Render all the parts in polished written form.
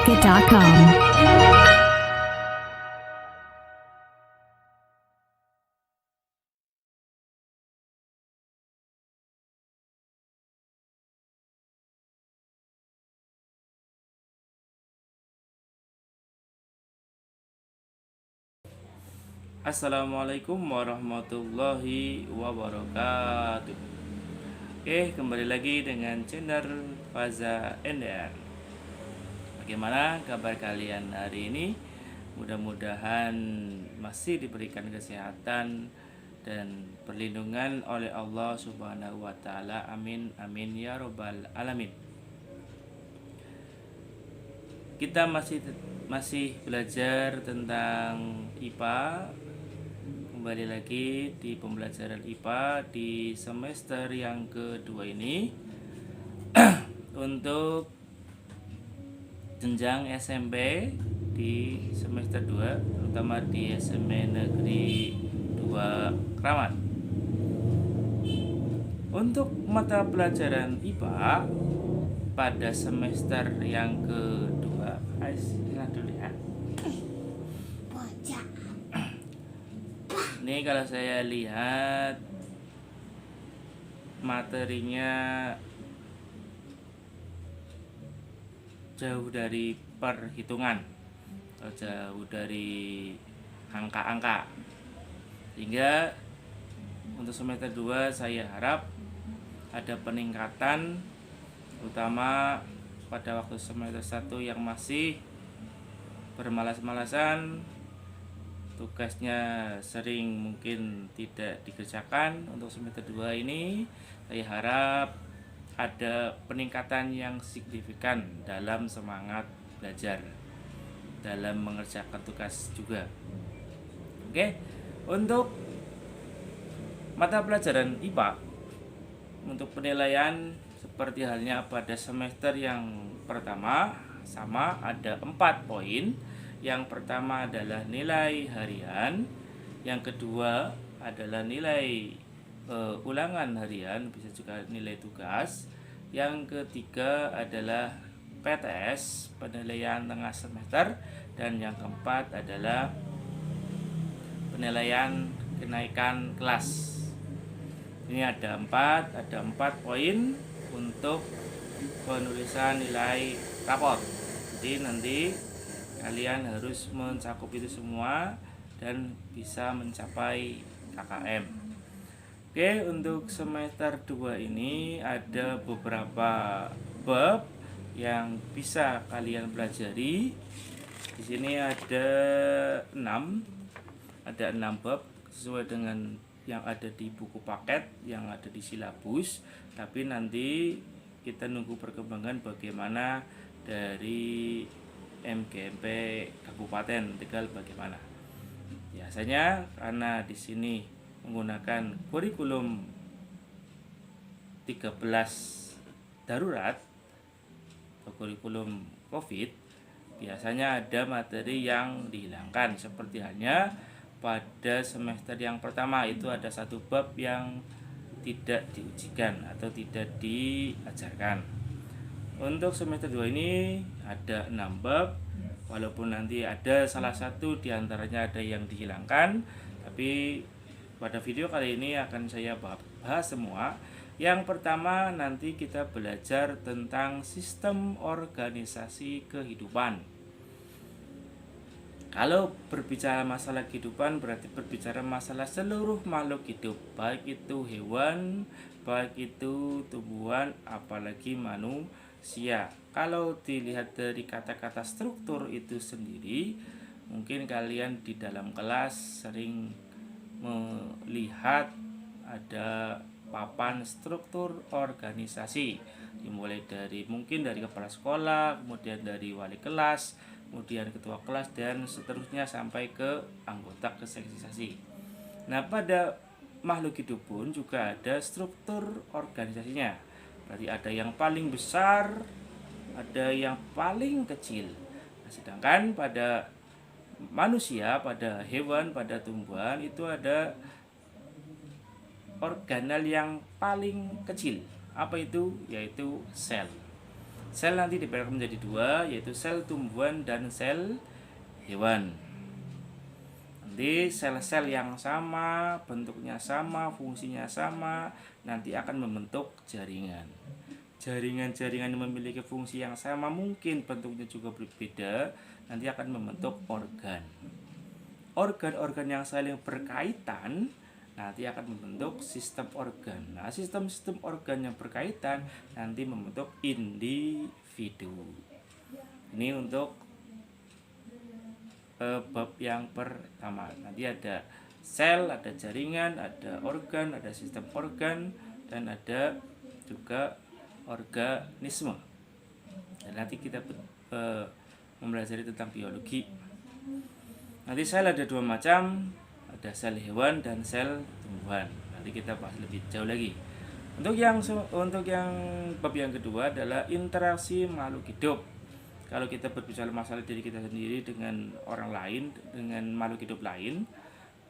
BlackMarket.com. Assalamualaikum warahmatullahi wabarakatuh. Oke, kembali lagi dengan channel Faza NDR. Bagaimana kabar kalian hari ini? Mudah-mudahan masih diberikan kesehatan dan perlindungan oleh Allah Subhanahu wa taala. Amin amin ya robbal alamin. Kita masih belajar tentang IPA. Kembali lagi di pembelajaran IPA di semester yang kedua ini untuk jenjang SMP di semester 2, terutama di SMP Negeri 2 Kramat. Untuk mata pelajaran IPA pada semester yang kedua, dulu ya. Ini kalau saya lihat materinya jauh dari perhitungan atau jauh dari angka-angka, sehingga untuk semester 2 saya harap ada peningkatan, terutama pada waktu semester 1 yang masih bermalas-malasan, tugasnya sering mungkin tidak dikerjakan. Untuk semester 2 ini saya harap ada peningkatan yang signifikan dalam semangat belajar, dalam mengerjakan tugas juga. Oke, untuk mata pelajaran IPA, untuk penilaian seperti halnya pada semester yang pertama, sama ada 4 poin. Yang pertama adalah nilai harian, yang kedua adalah nilai ulangan harian, bisa juga nilai tugas, yang ketiga adalah PTS, penilaian tengah semester, dan yang keempat adalah penilaian kenaikan kelas. Ini ada 4 poin untuk penulisan nilai raport. Jadi nanti kalian harus mencakup itu semua dan bisa mencapai KKM. Oke, untuk semester 2 ini ada beberapa bab yang bisa kalian pelajari. Di sini ada 6 bab sesuai dengan yang ada di buku paket, yang ada di silabus. Tapi nanti kita nunggu perkembangan bagaimana dari MGMP Kabupaten Tegal bagaimana. Biasanya karena di sini menggunakan kurikulum 13 darurat atau kurikulum Covid, biasanya ada materi yang dihilangkan, seperti halnya pada semester yang pertama itu ada 1 bab yang tidak diujikan atau tidak diajarkan. Untuk semester 2 ini ada 6 bab, walaupun nanti ada salah satu diantaranya ada yang dihilangkan, tapi pada video kali ini akan saya bahas semua. Yang pertama nanti kita belajar tentang sistem organisasi kehidupan. Kalau berbicara masalah kehidupan berarti berbicara masalah seluruh makhluk hidup, baik itu hewan, baik itu tumbuhan, apalagi manusia. Kalau dilihat dari kata-kata struktur itu sendiri, mungkin kalian di dalam kelas sering melihat ada papan struktur organisasi, dimulai dari mungkin dari kepala sekolah, kemudian dari wali kelas, kemudian ketua kelas, dan seterusnya sampai ke anggota keseksisasi. Nah, pada makhluk hidup pun juga ada struktur organisasinya. Berarti ada yang paling besar, ada yang paling kecil. Nah, sedangkan pada manusia, pada hewan, pada tumbuhan itu ada organel yang paling kecil. Apa itu? Yaitu sel. Sel nanti dibedakan menjadi dua, yaitu sel tumbuhan dan sel hewan. Nanti sel-sel yang sama, bentuknya sama, fungsinya sama, nanti akan membentuk jaringan. Jaringan-jaringan yang memiliki fungsi yang sama, mungkin bentuknya juga berbeda, nanti akan membentuk organ. Organ-organ yang saling berkaitan nanti akan membentuk sistem organ. Nah, sistem-sistem organ yang berkaitan nanti membentuk individu. Ini untuk bab yang pertama. Nanti ada sel, ada jaringan, ada organ, ada sistem organ, dan ada juga organisme. Dan nanti kita mempelajari tentang biologi. Nanti sel ada dua macam, ada sel hewan dan sel tumbuhan. Nanti kita bahas lebih jauh lagi. Untuk yang bab yang kedua adalah interaksi makhluk hidup. Kalau kita berbicara masalah diri kita sendiri dengan orang lain, dengan makhluk hidup lain,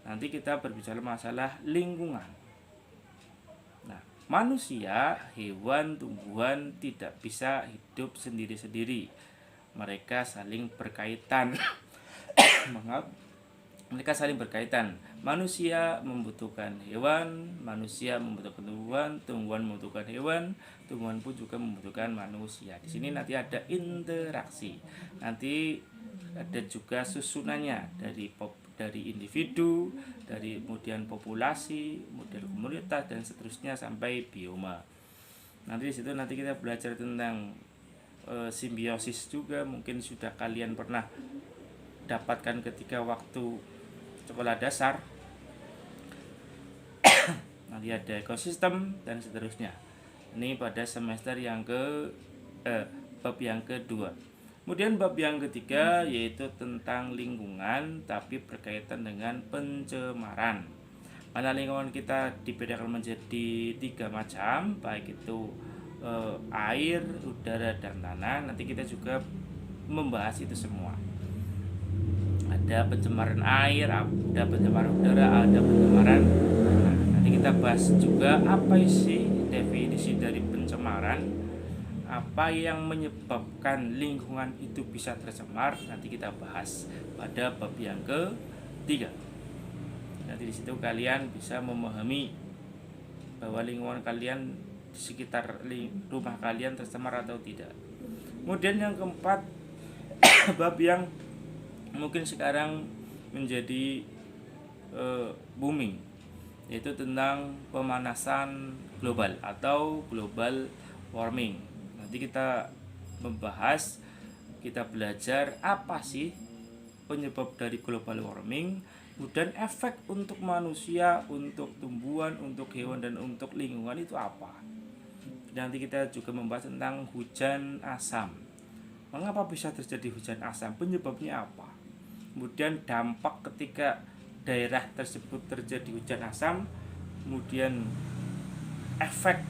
nanti kita berbicara masalah lingkungan. Nah, manusia, hewan, tumbuhan tidak bisa hidup sendiri-sendiri. Mereka saling berkaitan. Mereka saling berkaitan. Manusia membutuhkan hewan, manusia membutuhkan tumbuhan, tumbuhan membutuhkan hewan, tumbuhan pun juga membutuhkan manusia. Di sini nanti ada interaksi. Nanti ada juga susunannya dari individu, dari kemudian populasi, kemudian komunitas dan seterusnya sampai bioma. Nanti di situ nanti kita belajar tentang simbiosis juga, mungkin sudah kalian pernah dapatkan ketika waktu sekolah dasar. Nanti ada ekosistem dan seterusnya. Ini pada semester yang bab yang kedua. Kemudian bab yang ketiga yaitu tentang lingkungan, tapi berkaitan dengan pencemaran. Mana lingkungan kita dibedakan menjadi 3 macam, baik itu air, udara, dan tanah. Nanti kita juga membahas itu semua. Ada pencemaran air, ada pencemaran udara, ada pencemaran tanah. Nanti kita bahas juga apa sih definisi dari pencemaran, apa yang menyebabkan lingkungan itu bisa tercemar. Nanti kita bahas pada bab yang ketiga. Nanti di situ kalian bisa memahami bahwa lingkungan kalian di sekitar rumah kalian tercemar atau tidak. Kemudian yang keempat, bab yang mungkin sekarang menjadi booming, yaitu tentang pemanasan global atau global warming. Nanti kita membahas, kita belajar apa sih penyebab dari global warming, kemudian efek untuk manusia, untuk tumbuhan, untuk hewan, dan untuk lingkungan itu apa. Nanti kita juga membahas tentang hujan asam. Mengapa bisa terjadi hujan asam? Penyebabnya apa? Kemudian dampak ketika daerah tersebut terjadi hujan asam, kemudian efek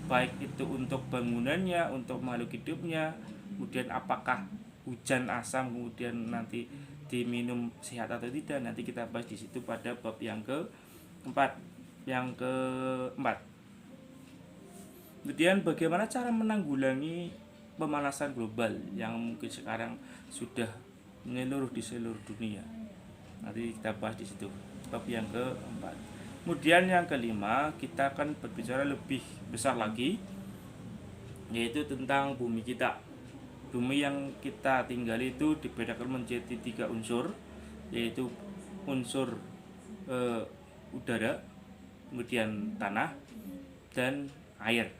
baik itu untuk bangunannya, untuk makhluk hidupnya, kemudian apakah hujan asam kemudian nanti diminum sehat atau tidak. Nanti kita bahas di situ pada bab yang keempat. Kemudian bagaimana cara menanggulangi pemanasan global yang mungkin sekarang sudah menyeluruh di seluruh dunia. Nanti kita bahas di situ bab yang keempat. Kemudian yang kelima, kita akan berbicara lebih besar lagi, yaitu tentang bumi kita. Bumi yang kita tinggali itu dibedakan menjadi 3 unsur, yaitu unsur udara, kemudian tanah, dan air.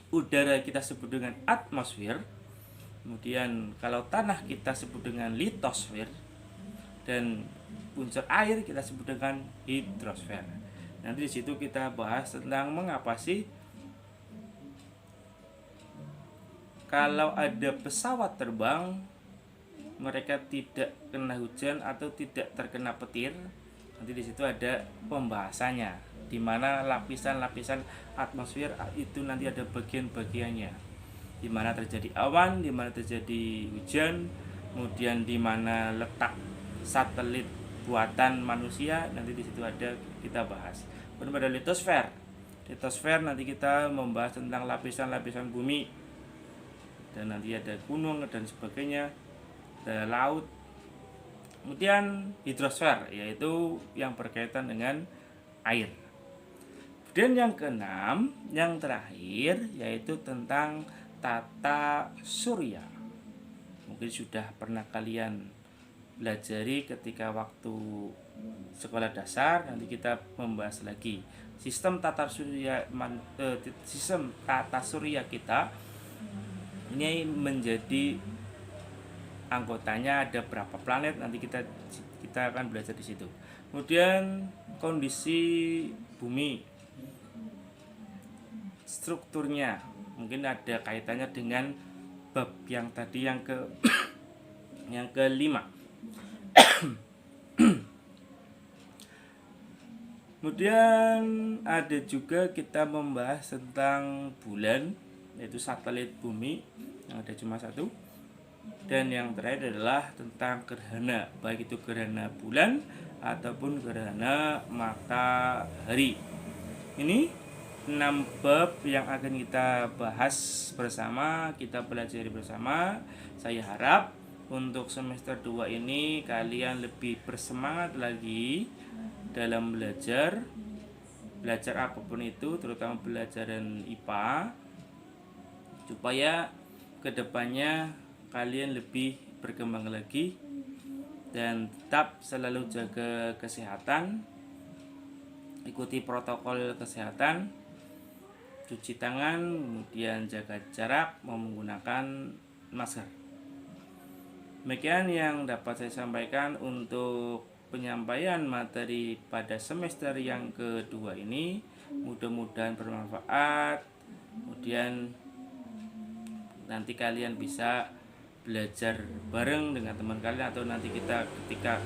Udara kita sebut dengan atmosfer, kemudian kalau tanah kita sebut dengan litosfer, dan unsur air kita sebut dengan hidrosfer. Nanti di situ kita bahas tentang mengapa sih kalau ada pesawat terbang mereka tidak kena hujan atau tidak terkena petir. Nanti di situ ada pembahasannya, di mana lapisan-lapisan atmosfer itu nanti ada bagian-bagiannya, di mana terjadi awan, di mana terjadi hujan, kemudian di mana letak satelit buatan manusia. Nanti di situ ada kita bahas. Kemudian pada litosfer. Litosfer nanti kita membahas tentang lapisan-lapisan bumi, dan nanti ada gunung dan sebagainya, ada laut. Kemudian hidrosfer, yaitu yang berkaitan dengan air. Kemudian yang keenam, yang terakhir, yaitu tentang tata surya. Mungkin sudah pernah kalian pelajari ketika waktu sekolah dasar. Nanti kita membahas lagi sistem tata surya kita ini menjadi anggotanya ada berapa planet, nanti kita akan belajar di situ. Kemudian kondisi bumi, strukturnya, mungkin ada kaitannya dengan bab yang tadi yang yang kelima. Kemudian ada juga kita membahas tentang bulan, yaitu satelit bumi yang ada cuma satu. Dan yang terakhir adalah tentang gerhana, baik itu gerhana bulan ataupun gerhana matahari. Ini 6 bab yang akan kita bahas bersama, kita pelajari bersama. Saya harap untuk semester 2 ini kalian lebih bersemangat lagi dalam belajar apapun itu, terutama pelajaran IPA, supaya kedepannya kalian lebih berkembang lagi, dan tetap selalu jaga kesehatan, ikuti protokol kesehatan, cuci tangan, kemudian jaga jarak, menggunakan masker. Demikian yang dapat saya sampaikan untuk penyampaian materi pada semester yang kedua ini. Mudah-mudahan bermanfaat. Kemudian nanti kalian bisa belajar bareng dengan teman kalian, atau nanti kita ketika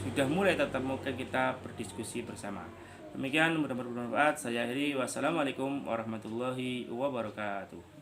sudah mulai tatap muka kita berdiskusi bersama. Demikian, mudah-mudahan bermanfaat. Saya akhiri. Wassalamualaikum warahmatullahi wabarakatuh.